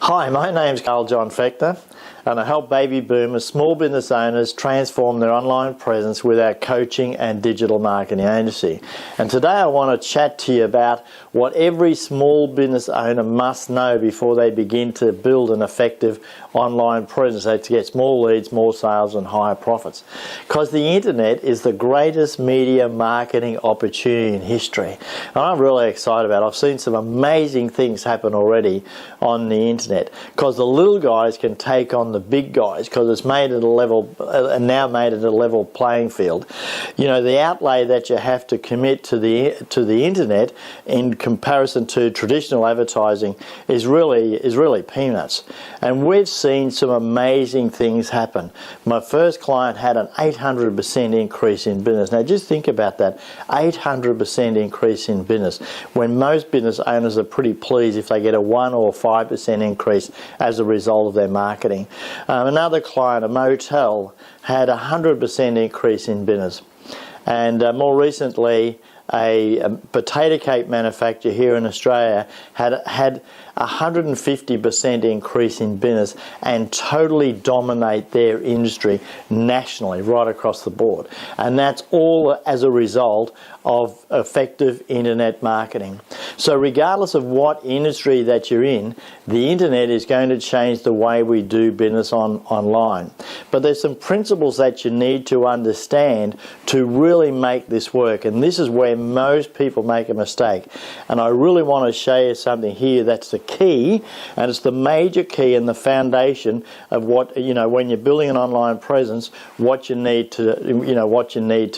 Hi, my name's Carl John Fechner, and I help baby boomers, small business owners transform their online presence with our coaching and digital marketing agency. And today I want to chat to you about what every small business owner must know before they begin to build an effective online presence to get more leads, more sales and higher profits. Because the internet is the greatest media marketing opportunity in history. And I'm really excited about it. I've seen some amazing things happen already on the internet because the little guys can take on the big guys because it's made at a level now made at a level playing field. You know, the outlay that you have to commit to the internet in comparison to traditional advertising is really peanuts. And we've seen some amazing things happen. My first client had an 800% increase in business. Now just think about that, 800% increase in business, when most business owners are pretty pleased if they get a 1 or 5% increase as a result of their marketing. Another client, a motel, had a 100% increase in business. And more recently, a potato cake manufacturer here in Australia had 150% increase in business and totally dominate their industry nationally, right across the board. And that's all as a result of effective internet marketing. So regardless of what industry that you're in, the internet is going to change the way we do business online. But there's some principles that you need to understand to really make this work, and this is where most people make a mistake. And I really want to show you something here that's the key, and it's the major key and the foundation of what, you know, when you're building an online presence, what you need to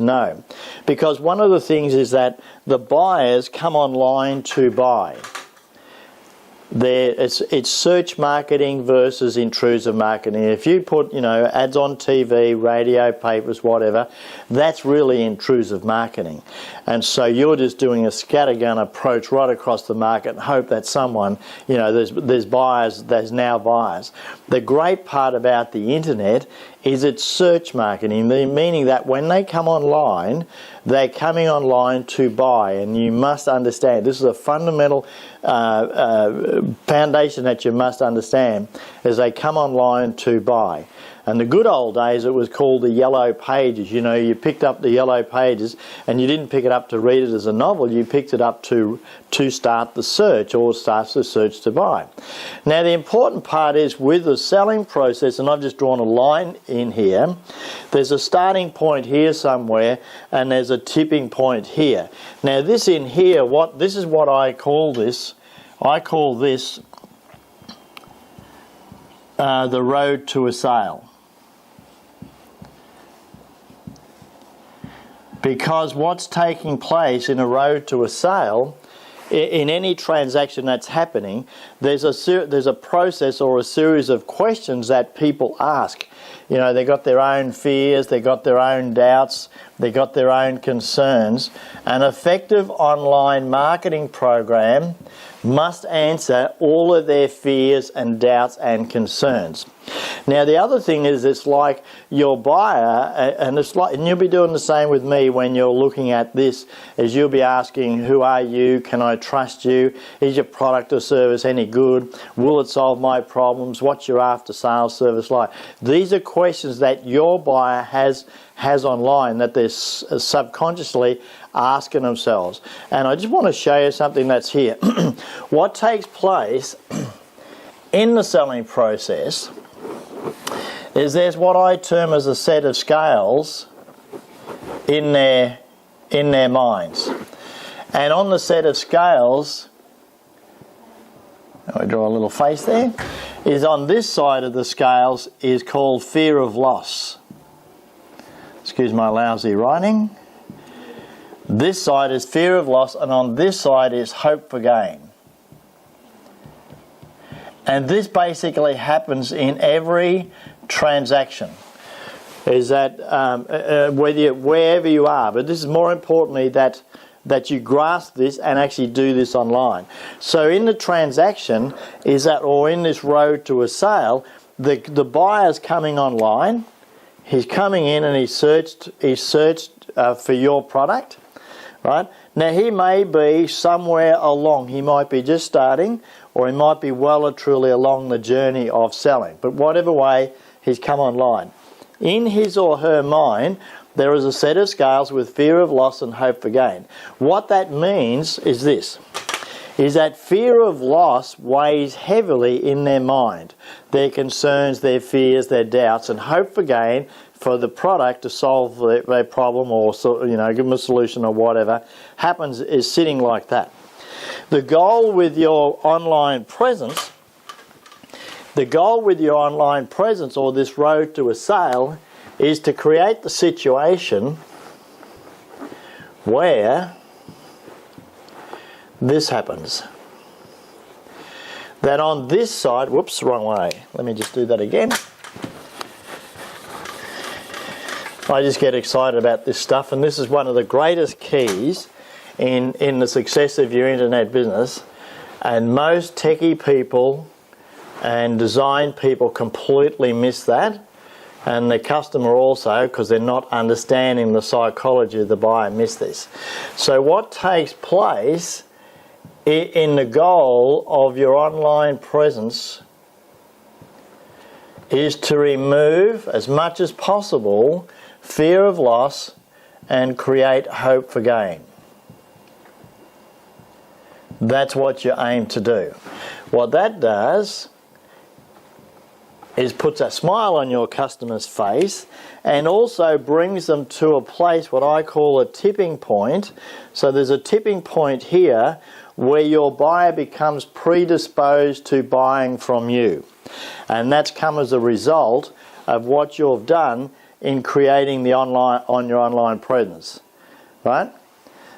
know. Because one of the things is that the buyers come online to buy. It's search marketing versus intrusive marketing. If you put, ads on TV, radio, papers, whatever, that's really intrusive marketing. And so you're just doing a scattergun approach right across the market and hope that someone, there's buyers, there's now buyers. The great part about the internet is it's search marketing, meaning that when they come online, they're coming online to buy. And you must understand, this is a fundamental foundation that you must understand, is they come online to buy. And the good old days, it was called the yellow pages. You picked up the yellow pages and you didn't pick it up to read it as a novel, you picked it up to start the search, or start the search to buy. Now the important part is with the selling process, and I've just drawn a line in here, there's a starting point here somewhere and there's a tipping point here. Now this in here, this is what I call this. I call this the road to a sale. Because what's taking place in a road to a sale, in any transaction that's happening, there's a process or a series of questions that people ask. They got their own fears, they got their own doubts, they got their own concerns. An effective online marketing program must answer all of their fears and doubts and concerns. Now the other thing is, it's like your buyer, and you'll be doing the same with me when you're looking at this, is you'll be asking, who are you? Can I trust you? Is your product or service any good? Will it solve my problems? What's your after sales service like? These are questions that your buyer has online that they're subconsciously asking themselves. And I just want to show you something that's here. What takes place in the selling process is there's what I term as a set of scales in their minds. And on the set of scales, I draw a little face there, is on this side of the scales is called fear of loss. Excuse my lousy writing. This side is fear of loss, and on this side is hope for gain. And this basically happens in every transaction, is that wherever you are, but this is more importantly that you grasp this and actually do this online. So in the transaction is that, or in this road to a sale, the buyer's coming online, he's coming in and he's searched for your product, right? Now he may be somewhere along, he might be just starting, or he might be well and truly along the journey of selling. But whatever way, he's come online. In his or her mind, there is a set of scales with fear of loss and hope for gain. What that means is this, is that fear of loss weighs heavily in their mind. Their concerns, their fears, their doubts, and hope for gain for the product to solve their problem, or give them a solution or whatever, is sitting like that. The goal with your online presence, or this road to a sale, is to create the situation where this happens. That on this side, whoops, wrong way. Let me just do that again. I just get excited about this stuff, and this is one of the greatest keys in the success of your internet business. And most techie people and design people completely miss that. And the customer also, because they're not understanding the psychology of the buyer, miss this. So what takes place in the goal of your online presence is to remove as much as possible fear of loss and create hope for gain. That's what you aim to do. What that does is puts a smile on your customer's face and also brings them to a place, what I call a tipping point. So there's a tipping point here where your buyer becomes predisposed to buying from you. And that's come as a result of what you've done in creating the your online presence, right?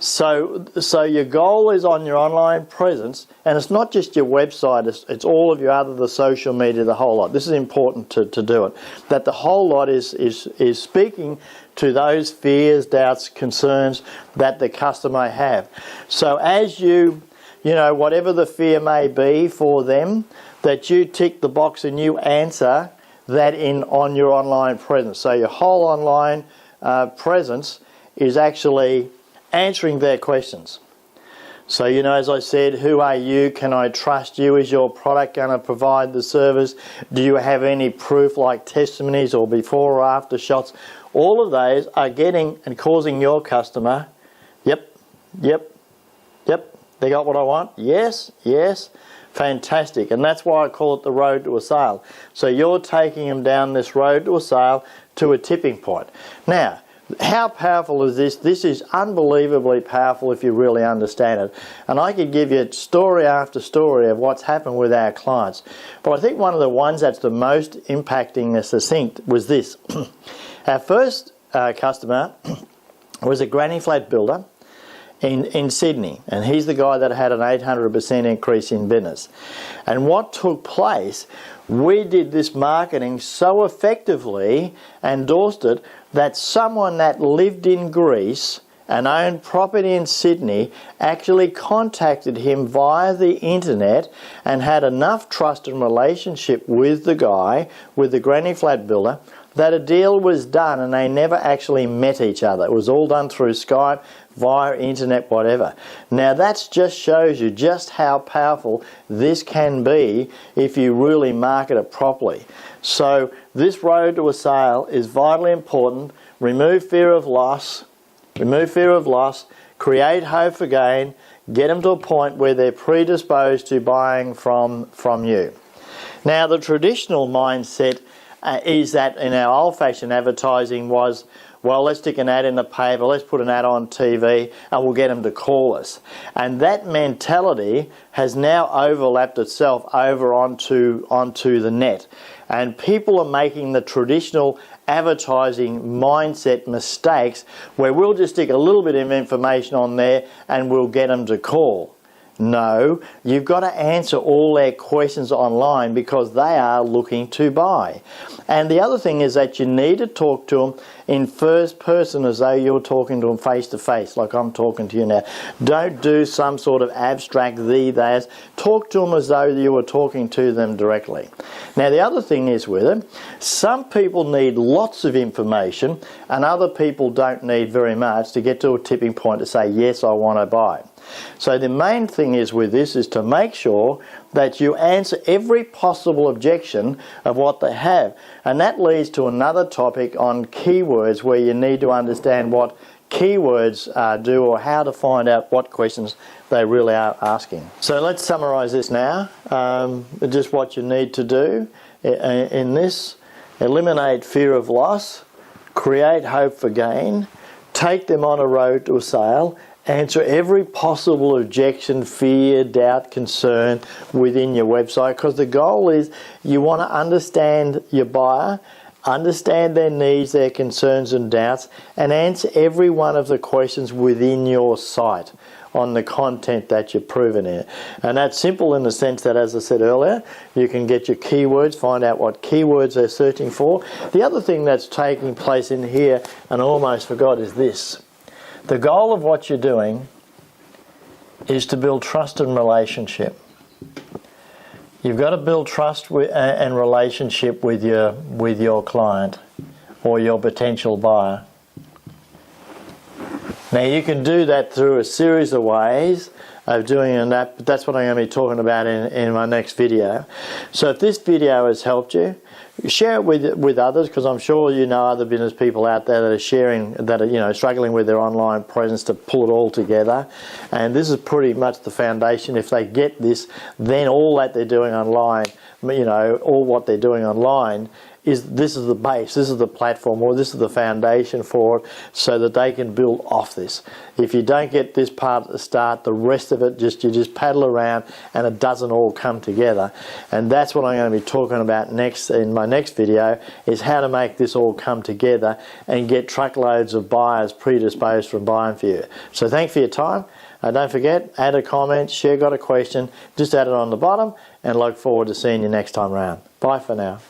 So your goal is on your online presence, and it's not just your website, it's all of the social media, the whole lot. This is important to do it. That the whole lot is speaking to those fears, doubts, concerns that the customer may have. So as whatever the fear may be for them, that you tick the box and you answer that on your online presence. So your whole online presence is actually answering their questions. So, as I said, who are you? Can I trust you? Is your product going to provide the service? Do you have any proof like testimonies or before or after shots? All of those are getting and causing your customer, yep, they got what I want, yes, fantastic. And that's why I call it the road to a sale. So you're taking them down this road to a sale to a tipping point. Now, how powerful is this? This is unbelievably powerful if you really understand it. And I could give you story after story of what's happened with our clients. But I think one of the ones that's the most impacting and succinct was this. Our first customer was a granny flat builder in Sydney, and he's the guy that had an 800% increase in business. And what took place, we did this marketing so effectively, endorsed it, that someone that lived in Greece and owned property in Sydney actually contacted him via the internet and had enough trust and relationship with the guy, with the granny flat builder, that a deal was done and they never actually met each other. It was all done through Skype, via internet, whatever. Now that just shows you just how powerful this can be if you really market it properly. So this road to a sale is vitally important. Remove fear of loss, create hope for gain, get them to a point where they're predisposed to buying from you. Now the traditional mindset is that in our old-fashioned advertising was, well, let's stick an ad in the paper, let's put an ad on TV, and we'll get them to call us. And that mentality has now overlapped itself over onto the net. And people are making the traditional advertising mindset mistakes where we'll just stick a little bit of information on there and we'll get them to call. No, you've got to answer all their questions online because they are looking to buy. And the other thing is that you need to talk to them in first person as though you're talking to them face to face, like I'm talking to you now. Don't do some sort of abstract theirs. Talk to them as though you were talking to them directly. Now the other thing is with it, some people need lots of information and other people don't need very much to get to a tipping point to say, yes, I want to buy. So the main thing is with this is to make sure that you answer every possible objection of what they have. And that leads to another topic on keywords, where you need to understand what keywords do, or how to find out what questions they really are asking. So let's summarize this now. Just what you need to do in this: eliminate fear of loss, create hope for gain, take them on a road to a sale, answer every possible objection, fear, doubt, concern within your website, because the goal is you want to understand your buyer, understand their needs, their concerns and doubts, and answer every one of the questions within your site on the content that you've proven in. And that's simple in the sense that, as I said earlier, you can get your keywords, find out what keywords they're searching for. The other thing that's taking place in here, and I almost forgot, is this. The goal of what you're doing is to build trust and relationship. You've got to build trust and relationship with your client or your potential buyer. Now, you can do that through a series of ways of doing that, but that's what I'm going to be talking about in my next video. So if this video has helped you, share it with others, because I'm sure you know other business people out there that are sharing, that are struggling with their online presence to pull it all together. And this is pretty much the foundation. If they get this, then all that they're doing online, all what they're doing online, this is the base, this is the platform, or this is the foundation for it, so that they can build off this. If you don't get this part at the start, the rest of it, you just paddle around and it doesn't all come together. And that's what I'm going to be talking about next in my next video, is how to make this all come together and get truckloads of buyers predisposed from buying for you. So thanks for your time. Don't forget, add a comment, share, got a question, just add it on the bottom, and look forward to seeing you next time around. Bye for now.